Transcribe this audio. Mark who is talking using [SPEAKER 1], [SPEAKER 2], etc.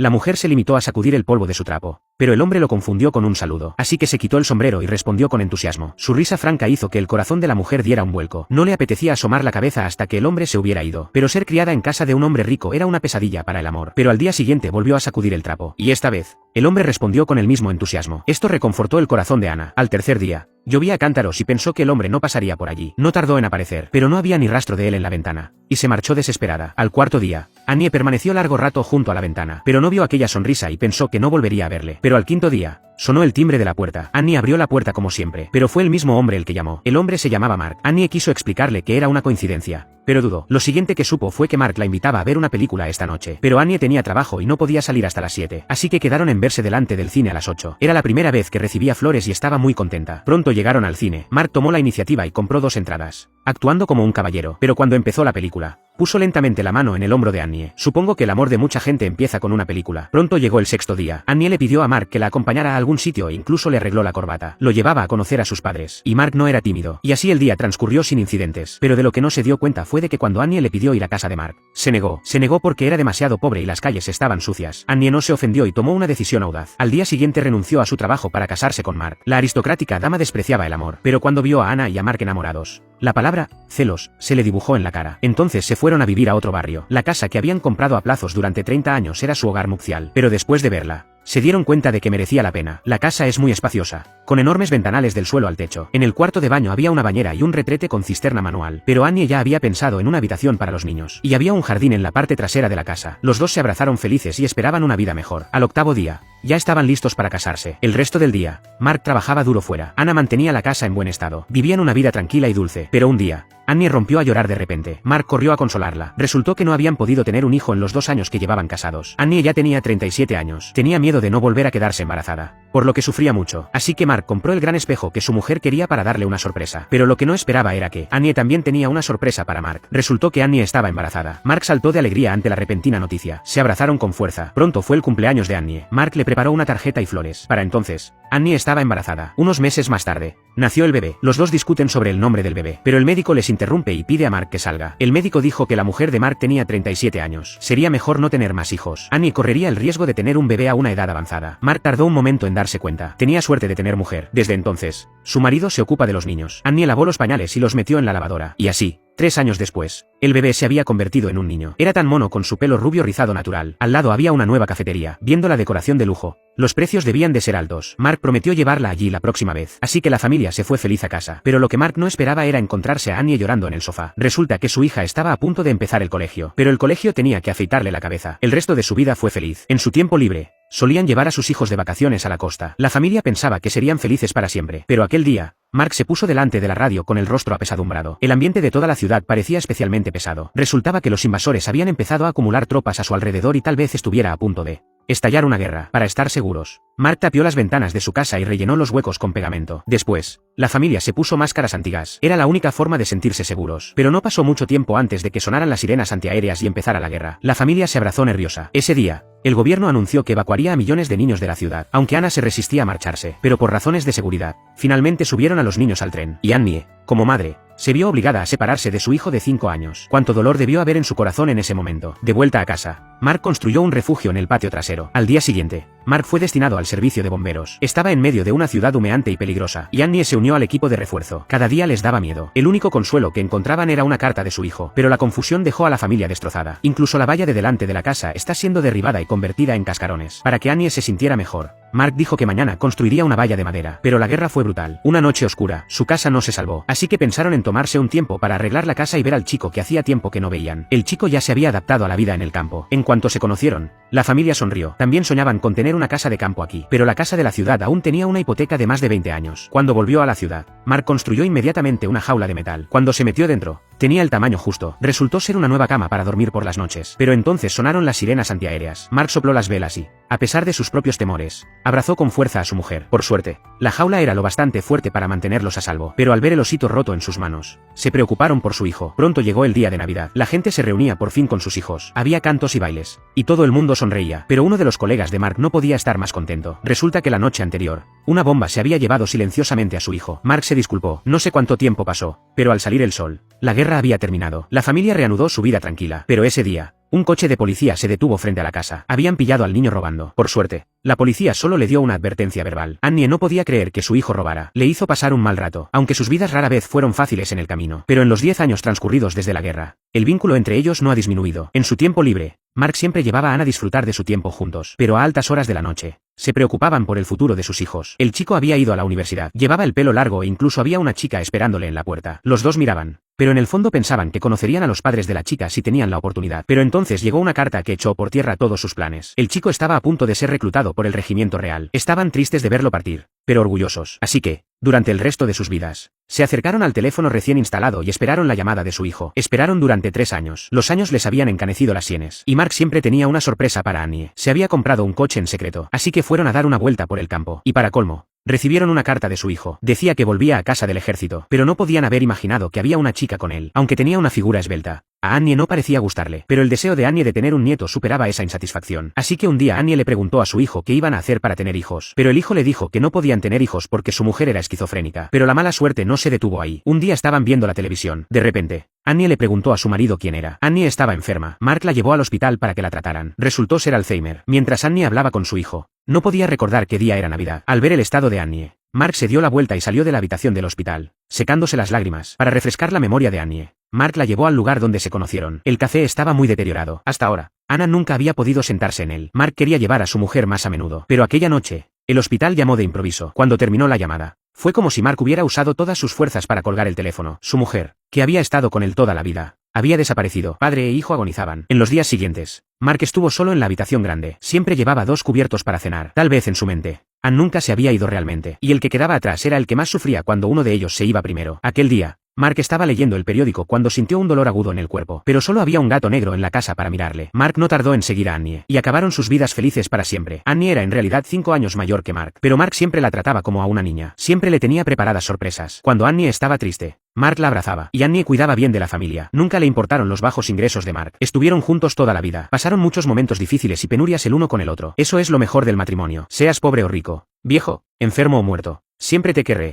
[SPEAKER 1] La mujer se limitó a sacudir el polvo de su trapo, pero el hombre lo confundió con un saludo, así que se quitó el sombrero y respondió con entusiasmo. Su risa franca hizo que el corazón de la mujer diera un vuelco. No le apetecía asomar la cabeza hasta que el hombre se hubiera ido, pero ser criada en casa de un hombre rico era una pesadilla para el amor. Pero al día siguiente volvió a sacudir el trapo, y esta vez, el hombre respondió con el mismo entusiasmo. Esto reconfortó el corazón de Ana. Al tercer día, llovía a cántaros y pensó que el hombre no pasaría por allí. No tardó en aparecer, pero no había ni rastro de él en la ventana, y se marchó desesperada. Al cuarto día, Annie permaneció largo rato junto a la ventana, pero no vio aquella sonrisa y pensó que no volvería a verle. Pero al quinto día, sonó el timbre de la puerta. Annie abrió la puerta como siempre, pero fue el mismo hombre el que llamó. El hombre se llamaba Mark. Annie quiso explicarle que era una coincidencia, pero dudó. Lo siguiente que supo fue que Mark la invitaba a ver una película esta noche, pero Annie tenía trabajo y no podía salir hasta las 7, así que quedaron en verse delante del cine a las 8. Era la primera vez que recibía flores y estaba muy contenta. Pronto llegaron al cine. Mark tomó la iniciativa y compró 2 entradas, actuando como un caballero, pero cuando empezó la película, puso lentamente la mano en el hombro de Annie. Supongo que el amor de mucha gente empieza con una película. Pronto llegó el sexto día. Annie le pidió a Mark que la acompañara a algún sitio e incluso le arregló la corbata. Lo llevaba a conocer a sus padres, y Mark no era tímido. Y así el día transcurrió sin incidentes. Pero de lo que no se dio cuenta fue de que cuando Annie le pidió ir a casa de Mark, se negó. Se negó porque era demasiado pobre y las calles estaban sucias. Annie no se ofendió y tomó una decisión audaz. Al día siguiente renunció a su trabajo para casarse con Mark. La aristocrática dama despreciaba el amor, pero cuando vio a Ana y a Mark enamorados, la palabra celos se le dibujó en la cara. Entonces se fueron a vivir a otro barrio. La casa que habían comprado a plazos durante 30 años era su hogar nupcial, pero después de verla, se dieron cuenta de que merecía la pena. La casa es muy espaciosa, con enormes ventanales del suelo al techo. En el cuarto de baño había una bañera y un retrete con cisterna manual, pero Annie ya había pensado en una habitación para los niños, y había un jardín en la parte trasera de la casa. Los dos se abrazaron felices y esperaban una vida mejor. Al octavo día, ya estaban listos para casarse. El resto del día, Mark trabajaba duro fuera. Ana mantenía la casa en buen estado. Vivían una vida tranquila y dulce, pero un día, Annie rompió a llorar de repente. Mark corrió a consolarla. Resultó que no habían podido tener un hijo en los 2 años que llevaban casados. Annie ya tenía 37 años. Tenía miedo de no volver a quedarse embarazada, por lo que sufría mucho. Así que Mark compró el gran espejo que su mujer quería para darle una sorpresa. Pero lo que no esperaba era que Annie también tenía una sorpresa para Mark. Resultó que Annie estaba embarazada. Mark saltó de alegría ante la repentina noticia. Se abrazaron con fuerza. Pronto fue el cumpleaños de Annie. Mark le preparó una tarjeta y flores. Para entonces, Annie estaba embarazada. Unos meses más tarde, nació el bebé. Los dos discuten sobre el nombre del bebé, pero el médico les interrumpe y pide a Mark que salga. El médico dijo que la mujer de Mark tenía 37 años. Sería mejor no tener más hijos. Annie correría el riesgo de tener un bebé a una edad avanzada. Mark tardó un momento en darse cuenta. Tenía suerte de tener mujer. Desde entonces, su marido se ocupa de los niños. Annie lavó los pañales y los metió en la lavadora. Y así, 3 años después, el bebé se había convertido en un niño. Era tan mono con su pelo rubio rizado natural. Al lado había una nueva cafetería. Viendo la decoración de lujo, los precios debían de ser altos. Mark prometió llevarla allí la próxima vez. Así que la familia se fue feliz a casa. Pero lo que Mark no esperaba era encontrarse a Annie llorando en el sofá. Resulta que su hija estaba a punto de empezar el colegio, pero el colegio tenía que afeitarle la cabeza. El resto de su vida fue feliz. En su tiempo libre, solían llevar a sus hijos de vacaciones a la costa. La familia pensaba que serían felices para siempre. Pero aquel día, Mark se puso delante de la radio con el rostro apesadumbrado. El ambiente de toda la ciudad parecía especialmente pesado. Resultaba que los invasores habían empezado a acumular tropas a su alrededor y tal vez estuviera a punto de estallar una guerra. Para estar seguros, Mark tapió las ventanas de su casa y rellenó los huecos con pegamento. Después, la familia se puso máscaras antigas. Era la única forma de sentirse seguros. Pero no pasó mucho tiempo antes de que sonaran las sirenas antiaéreas y empezara la guerra. La familia se abrazó nerviosa. Ese día, el gobierno anunció que evacuaría a millones de niños de la ciudad, aunque Ana se resistía a marcharse, pero por razones de seguridad, finalmente subieron a los niños al tren, y Annie, como madre, se vio obligada a separarse de su hijo de 5 años. Cuánto dolor debió haber en su corazón en ese momento. De vuelta a casa, Mark construyó un refugio en el patio trasero. Al día siguiente, Mark fue destinado al servicio de bomberos. Estaba en medio de una ciudad humeante y peligrosa, y Annie se unió al equipo de refuerzo. Cada día les daba miedo. El único consuelo que encontraban era una carta de su hijo, pero la confusión dejó a la familia destrozada. Incluso la valla de delante de la casa está siendo derribada y convertida en cascarones. Para que Annie se sintiera mejor, Mark dijo que mañana construiría una valla de madera, pero la guerra fue brutal. Una noche oscura, su casa no se salvó, así que pensaron en tomarse un tiempo para arreglar la casa y ver al chico que hacía tiempo que no veían. El chico ya se había adaptado a la vida en el campo. En cuanto se conocieron, la familia sonrió. También soñaban con tener una casa de campo aquí, pero la casa de la ciudad aún tenía una hipoteca de más de 20 años. Cuando volvió a la ciudad, Mark construyó inmediatamente una jaula de metal. Cuando se metió dentro, tenía el tamaño justo. Resultó ser una nueva cama para dormir por las noches. Pero entonces sonaron las sirenas antiaéreas. Mark sopló las velas y, a pesar de sus propios temores, abrazó con fuerza a su mujer. Por suerte, la jaula era lo bastante fuerte para mantenerlos a salvo. Pero al ver el osito roto en sus manos, se preocuparon por su hijo. Pronto llegó el día de Navidad. La gente se reunía por fin con sus hijos. Había cantos y bailes, y todo el mundo sonreía. Pero uno de los colegas de Mark no podía estar más contento. Resulta que la noche anterior, una bomba se había llevado silenciosamente a su hijo. Mark se disculpó. No sé cuánto tiempo pasó, pero al salir el sol, la guerra había terminado. La familia reanudó su vida tranquila. Pero ese día, Un coche de policía se detuvo frente a la casa. Habían pillado al niño robando. Por suerte, la policía solo le dio una advertencia verbal. Annie no podía creer que su hijo robara. Le hizo pasar un mal rato, aunque sus vidas rara vez fueron fáciles en el camino. Pero en los 10 años transcurridos desde la guerra, el vínculo entre ellos no ha disminuido. En su tiempo libre, Mark siempre llevaba a Anna a disfrutar de su tiempo juntos, pero a altas horas de la noche. Se preocupaban por el futuro de sus hijos. El chico había ido a la universidad, llevaba el pelo largo e incluso había una chica esperándole en la puerta. Los dos miraban, pero en el fondo pensaban que conocerían a los padres de la chica si tenían la oportunidad. Pero entonces llegó una carta que echó por tierra todos sus planes. El chico estaba a punto de ser reclutado por el regimiento real. Estaban tristes de verlo partir, pero orgullosos. Así que, durante el resto de sus vidas, se acercaron al teléfono recién instalado y esperaron la llamada de su hijo. Esperaron durante 3 años. Los años les habían encanecido las sienes. Y Mark siempre tenía una sorpresa para Annie. Se había comprado un coche en secreto, así que fueron a dar una vuelta por el campo. Y para colmo, recibieron una carta de su hijo. Decía que volvía a casa del ejército, pero no podían haber imaginado que había una chica con él, aunque tenía una figura esbelta. A Annie no parecía gustarle, pero el deseo de Annie de tener un nieto superaba esa insatisfacción. Así que un día Annie le preguntó a su hijo qué iban a hacer para tener hijos, pero el hijo le dijo que no podían tener hijos porque su mujer era esquizofrénica. Pero la mala suerte no se detuvo ahí. Un día estaban viendo la televisión. De repente, Annie le preguntó a su marido quién era. Annie estaba enferma. Mark la llevó al hospital para que la trataran. Resultó ser Alzheimer. Mientras Annie hablaba con su hijo, no podía recordar qué día era Navidad. Al ver el estado de Annie, Mark se dio la vuelta y salió de la habitación del hospital, secándose las lágrimas. Para refrescar la memoria de Annie, Mark la llevó al lugar donde se conocieron. El café estaba muy deteriorado. Hasta ahora, Anna nunca había podido sentarse en él. Mark quería llevar a su mujer más a menudo. Pero aquella noche, el hospital llamó de improviso. Cuando terminó la llamada, fue como si Mark hubiera usado todas sus fuerzas para colgar el teléfono. Su mujer, que había estado con él toda la vida, había desaparecido. Padre e hijo agonizaban. En los días siguientes, Mark estuvo solo en la habitación grande. Siempre llevaba 2 cubiertos para cenar. Tal vez en su mente, Ann nunca se había ido realmente. Y el que quedaba atrás era el que más sufría cuando uno de ellos se iba primero. Aquel día, Mark estaba leyendo el periódico cuando sintió un dolor agudo en el cuerpo. Pero solo había un gato negro en la casa para mirarle. Mark no tardó en seguir a Annie, y acabaron sus vidas felices para siempre. Annie era en realidad 5 años mayor que Mark, pero Mark siempre la trataba como a una niña. Siempre le tenía preparadas sorpresas. Cuando Annie estaba triste, Mark la abrazaba, y Annie cuidaba bien de la familia. Nunca le importaron los bajos ingresos de Mark. Estuvieron juntos toda la vida. Pasaron muchos momentos difíciles y penurias el uno con el otro. Eso es lo mejor del matrimonio. Seas pobre o rico, viejo, enfermo o muerto, siempre te querré.